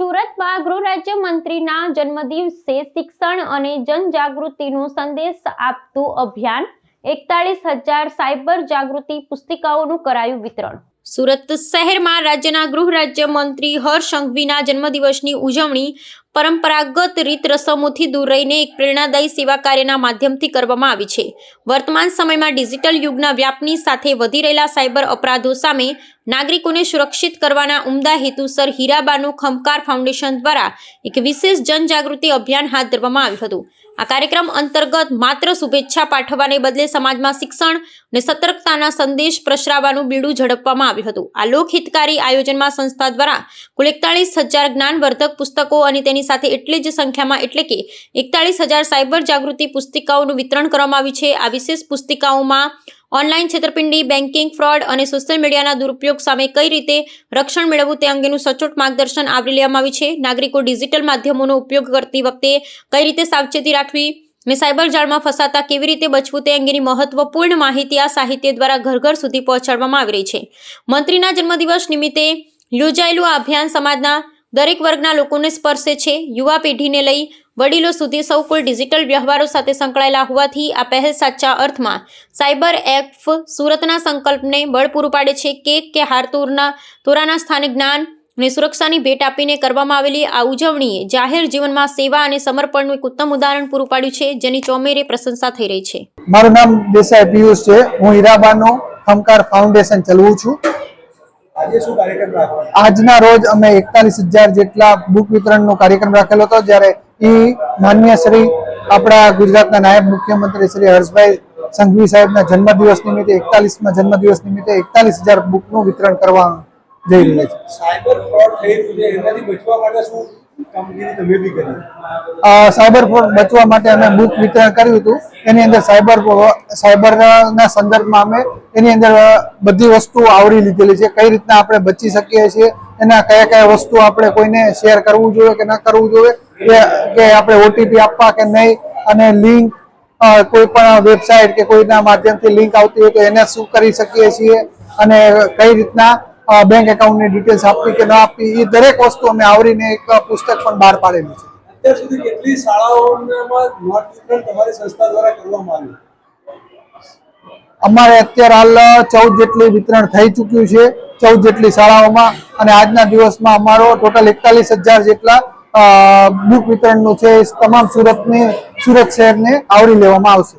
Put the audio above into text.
સુરતમાં ગૃહ રાજ્ય મંત્રીના જન્મદિવસે શિક્ષણ અને જનજાગૃતિનો સંદેશ આપતું અભિયાન 41,000 સાયબર જાગૃતિ પુસ્તિકાઓનું કરાયું વિતરણ। સુરત શહેરમાં રાજ્યના ગૃહ રાજ્ય મંત્રી હર્ષ સંઘવીના જન્મદિવસની ઉજવણી પરંપરાગત રીત રસમોથી દૂર રહીને એક પ્રેરણાદાયી સેવા કાર્યના માધ્યમથી કરવામાં આવી છે। વર્તમાન સમયમાં ડિજિટલ યુગના વ્યાપની સાથે વધી રહેલા સાયબર અપરાધો સામે નાગરિકોને સુરક્ષિત કરવાના ઉમદા હેતુસર હીરાબાનું ખમકાર ફાઉન્ડેશન દ્વારા એક વિશેષ જનજાગૃતિ અભિયાન હાથ ધરવામાં આવ્યું હતું। આ કાર્યક્રમ અંતર્ગત માત્ર શુભેચ્છા પાઠવવાને બદલે સમાજમાં શિક્ષણ અને સતર્કતાના સંદેશ પ્રસરાવવાનું બીડું ઝડપવામાં આવ્યું હતું। આ લોકહિતકારી આયોજનમાં સંસ્થા દ્વારા કુલ 41,000 જ્ઞાનવર્ધક પુસ્તકો અને તેની સાથે એટલી જ સંખ્યામાં એટલે કે 41,000 સાયબર જાગૃતિ પુસ્તિકાઓનું વિતરણ કરવામાં આવ્યું છે। આ વિશેષ પુસ્તિકાઓમાં ઓનલાઈન છેતરપિંડી, બેન્કિંગ ફ્રોડ અને સોશિયલ મીડિયાના દુરુપયોગ સામે કઈ રીતે રક્ષણ મેળવવું તે અંગેનું સચોટ માર્ગદર્શન આવરી લેવામાં આવ્યું છે। નાગરિકો ડિજિટલ માધ્યમોનો ઉપયોગ કરતી વખતે કઈ રીતે સાવચેતી રાખવી અને સાયબર જાળમાં ફસાતા કેવી રીતે બચવું તે અંગેની મહત્વપૂર્ણ માહિતી આ સાહિત્ય દ્વારા ઘર ઘર સુધી પહોંચાડવામાં આવી રહી છે। મંત્રીના જન્મદિવસ નિમિત્તે યોજાયેલું આ અભિયાન સમાજના દરેક વર્ગના લોકોને સ્પર્શે છે। યુવા પેઢીને લઈ વડીલો સુધી સૌ કોઈ ડિજિટલ વ્યવહારો સાથે સંકળાયેલા હોવાથી આ પહેલ સાચા અર્થમાં સાયબર એફ સુરતના સંકલ્પને બળ પૂરું પાડે છે। કેક કે હાર તોરાના સ્થાને જ્ઞાન અને સુરક્ષાની ભેટ આપીને કરવામાં આવેલી આ ઉજવણીએ જાહેર જીવનમાં સેવા અને સમર્પણનું એક ઉત્તમ ઉદાહરણ પૂરું પાડ્યું છે, જેની ચોમેરે પ્રશંસા થઈ રહી છે। મારું નામ દેસાઈ પિયુષ છે। હું હીરાબાનું ખમકાર ફાઉન્ડેશન ચલાવું છું। આજના રોજ અમે 41,000 જેટલા બુક વિતરણનો કાર્યક્રમ રાખેલો હતો, જ્યારે માનનીય શ્રી આપણા ગુજરાતના નાયબ મુખ્યમંત્રી શ્રી હર્ષભાઈ સંઘવી સાહેબના જન્મદિવસ નિમિત્તે 41મા જન્મદિવસ નિમિત્તે 41,000 બુકનું વિતરણ કરવા જઈ રહ્યા છે। સાયબર ફ્રોડ થઈ રહ્યું છે, એનાથી બચવા માટે શું કામગીરી તમે બી કરી? સાયબર ફ્રોડ બચવા માટે અમે બુક વિતરણ કર્યું હતું। એની અંદર સાયબરના સંદર્ભમાં અમે એની અંદર બધી વસ્તુઓ આવરી લીધેલી છે। કઈ રીતના આપણે બચી શકીએ છીએ, એના કયા વસ્તુ આપણે કોઈને શેર કરવું જોઈએ કે ન કરવું જોઈએ, કે આપણે ઓટીપી આપવા કે નહીં, અને લિંક કોઈ પણ વેબસાઇટ કે કોઈના માધ્યમથી લિંક આવતી હોય તો એને શું કરી શકીએ છીએ, અને કઈ રીતના બેંક એકાઉન્ટની ડિટેલ્સ આપવી કે ન આપવી, એ દરેક વસ્તુ અમે આવરીને એક પુસ્તક પણ બહાર પાડેલું છે। અત્યાર સુધી કેટલી શાળાઓમાં નોટ વિતરણ તમારી સંસ્થા દ્વારા કરવામાં આવ્યું? અમારે અત્યારે હાલ 14 જેટલી વિતરણ થઈ ચૂક્યું છે, 14 જેટલી શાળાઓમાં, અને આજના દિવસમાં અમારો ટોટલ 41,000 જેટલા બુક વિતરણનું છે, તમામ સુરત શહેરને આવરી લેવામાં આવશે।